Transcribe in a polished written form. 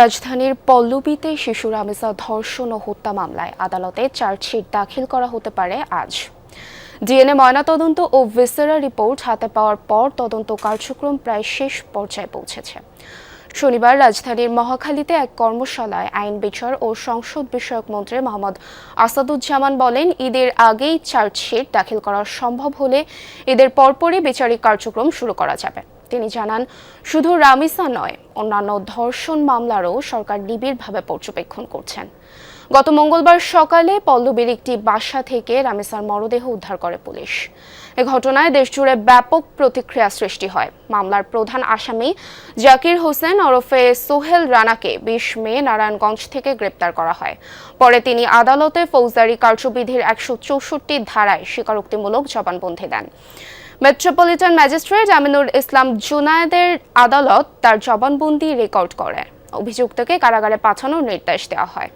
রাজধানীর পল্লবীতে শিশু রামেসা ধর্ষণ ও হত্যা মামলায় আদালতে চার্জশিট দাখিল করা হতে পারে আজ। ডিএনএ ময়নাতদন্ত ও ভিসেরা রিপোর্ট হাতে পাওয়ার পর তদন্ত কার্যক্রম প্রায় শেষ পর্যায়ে পৌঁছেছে। শনিবার রাজধানীর মহাখালীতে এক কর্মশালায় আইন বিচার ও সংসদ বিষয়ক মন্ত্রী মোহাম্মদ আসাদুজ্জামান বলেন, ঈদের আগেই চার্জশিট দাখিল করা সম্ভব হলে ঈদের পরপরই বিচারিক কার্যক্রম শুরু করা যাবে। তিনি জানান, শুধু রামিসা নয়, অন্যান্য ধর্ষণ মামলারও সরকার নিবিড়ভাবে পর্যবেক্ষণ করছেন। গত মঙ্গলবার সকালে পল্লবীর একটি বাসা থেকে রামিসার মরদেহ উদ্ধার করে পুলিশ। এ ঘটনায় দেশজুড়ে ব্যাপক প্রতিক্রিয়া সৃষ্টি হয়। মামলার প্রধান আসামি জাকির হোসেন ওরফে সোহেল রানাকে ২০ মে নারায়ণগঞ্জ থেকে গ্রেপ্তার করা হয়। পরে তিনি আদালতে ফৌজদারি কার্যবিধির ১৬৪ ধারায় স্বীকারোক্তিমূলক জবানবন্দি দেন। মেট্রোপলিটন ম্যাজিস্ট্রেট আমিনুল ইসলাম জুনায়েদের আদালত তার জবানবন্দি রেকর্ড করে অভিযুক্তকে কারাগারে পাঠানোর নির্দেশ দেওয়া হয়।